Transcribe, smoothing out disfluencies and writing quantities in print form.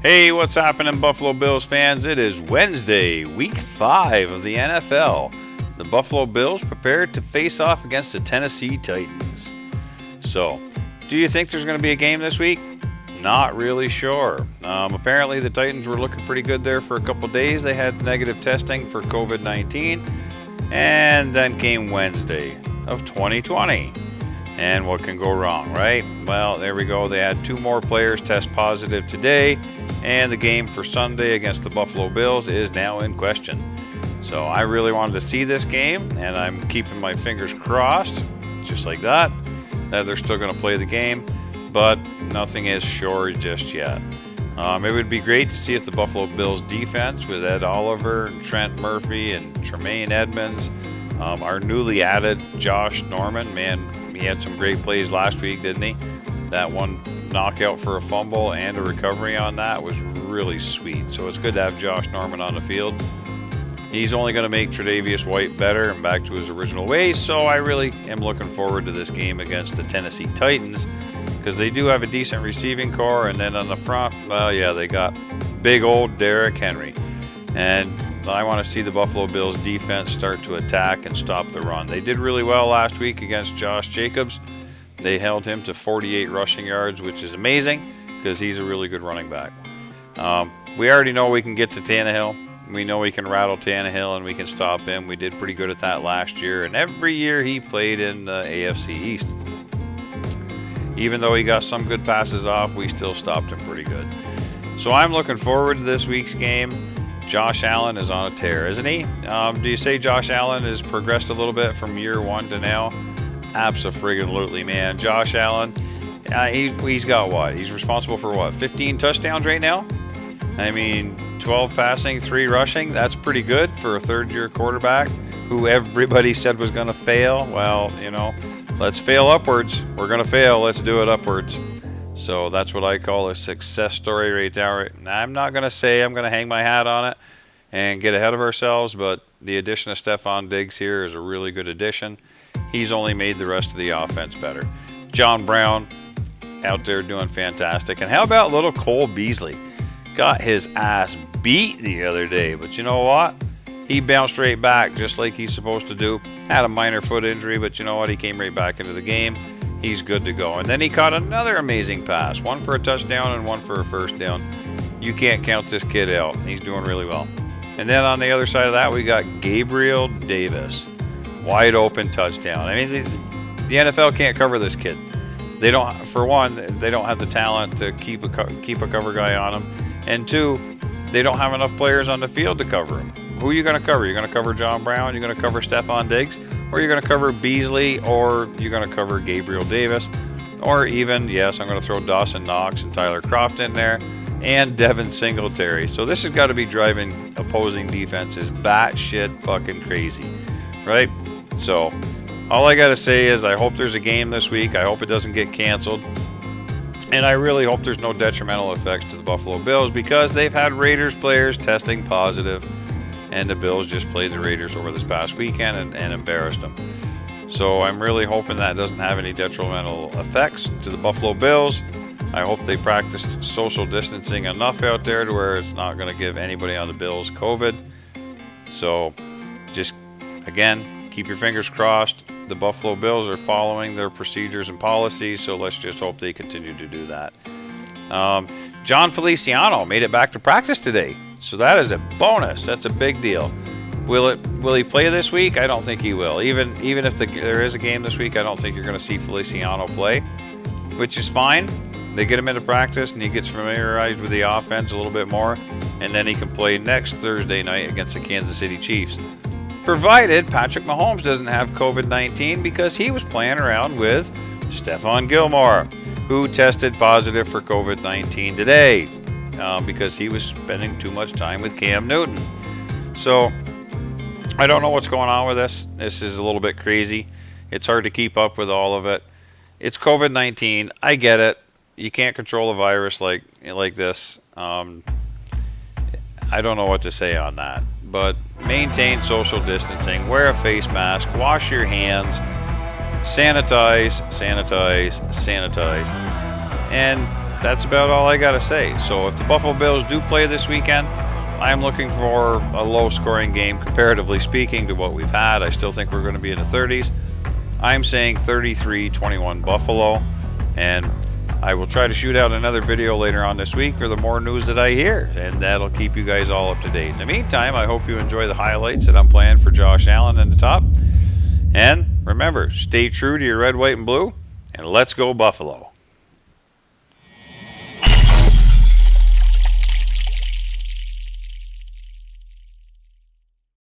Hey, what's happening, Buffalo Bills fans? It is Wednesday, week 5 of the NFL. The Buffalo Bills prepare to face off against the Tennessee Titans. So, do you think there's going to be a game this week? Not really sure. Apparently, the Titans were looking pretty good there for a couple days. They had negative testing for COVID-19, and then came Wednesday of 2020. And what can go wrong, right? Well, there we go. They had 2 more players test positive today, and the game for Sunday against the Buffalo Bills is now in question. So I really wanted to see this game, and I'm keeping my fingers crossed, just like that they're still going to play the game, but nothing is sure just yet. It would be great to see if the Buffalo Bills defense with Ed Oliver, Trent Murphy, and Tremaine Edmonds, our newly added Josh Norman, man, he had some great plays last week, didn't he? That one knockout for a fumble and a recovery on that was really sweet. So it's good to have Josh Norman on the field. He's only going to make Tre'Davious White better and back to his original ways. So I really am looking forward to this game against the Tennessee Titans because they do have a decent receiving core. And then on the front, well, yeah, they got big old Derrick Henry. And I want to see the Buffalo Bills defense start to attack and stop the run. They did really well last week against Josh Jacobs. They held him to 48 rushing yards, which is amazing because he's a really good running back. We already know we can get to Tannehill. We know we can rattle Tannehill and we can stop him. We did pretty good at that last year, and every year he played in the AFC East. Even though he got some good passes off, we still stopped him pretty good. So I'm looking forward to this week's game. Josh Allen is on a tear, isn't he? Do you say Josh Allen has progressed a little bit from year 1 to now? Abso-friggin-lutely, man. Josh Allen, he's got what? He's responsible for what? 15 touchdowns right now? I mean, 12 passing, 3 rushing. That's pretty good for a third-year quarterback who everybody said was going to fail. Well, you know, let's fail upwards. We're going to fail. Let's do it upwards. So that's what I call a success story right there. I'm not going to say I'm going to hang my hat on it and get ahead of ourselves, but the addition of Stephon Diggs here is a really good addition. He's only made the rest of the offense better. John Brown out there doing fantastic. And how about little Cole Beasley? Got his ass beat the other day, but you know what? He bounced right back just like he's supposed to do. Had a minor foot injury, but you know what? He came right back into the game. He's good to go. And then he caught another amazing pass, one for a touchdown and one for a first down. You can't count this kid out. He's doing really well. And then on the other side of that, we got Gabriel Davis. Wide open touchdown. I mean, the NFL can't cover this kid. They don't, for one, they don't have the talent to keep a cover guy on him. And 2, they don't have enough players on the field to cover him. Who are you going to cover? You're going to cover John Brown? You're going to cover Stephon Diggs? Or you're going to cover Beasley? Or you're going to cover Gabriel Davis? Or even, yes, I'm going to throw Dawson Knox and Tyler Kroft in there. And Devin Singletary. So this has got to be driving opposing defenses batshit fucking crazy. Right? So all I got to say is I hope there's a game this week. I hope it doesn't get canceled. And I really hope there's no detrimental effects to the Buffalo Bills because they've had Raiders players testing positive. And the Bills just played the Raiders over this past weekend and embarrassed them. So I'm really hoping that doesn't have any detrimental effects to the Buffalo Bills. I hope they practiced social distancing enough out there to where it's not going to give anybody on the Bills COVID. So just, again, keep your fingers crossed. The Buffalo Bills are following their procedures and policies, so let's just hope they continue to do that. John Feliciano made it back to practice today. So that is a bonus. That's a big deal. Will he play this week? I don't think he will. Even if there is a game this week, I don't think you're going to see Feliciano play, which is fine. They get him into practice and he gets familiarized with the offense a little bit more, and then he can play next Thursday night against the Kansas City Chiefs. Provided Patrick Mahomes doesn't have COVID-19 because he was playing around with Stephon Gilmore, who tested positive for COVID-19 today. Because he was spending too much time with Cam Newton. So I don't know what's going on with this. This is a little bit crazy. It's hard to keep up with all of it. It's COVID-19. I get it. You can't control a virus like this. I don't know what to say on that. But maintain social distancing. Wear a face mask. Wash your hands. Sanitize. And that's about all I got to say. So if the Buffalo Bills do play this weekend, I'm looking for a low-scoring game, comparatively speaking, to what we've had. I still think we're going to be in the 30s. I'm saying 33-21 Buffalo, and I will try to shoot out another video later on this week for the more news that I hear, and that'll keep you guys all up to date. In the meantime, I hope you enjoy the highlights that I'm playing for Josh Allen in the top. And remember, stay true to your red, white, and blue, and let's go Buffalo.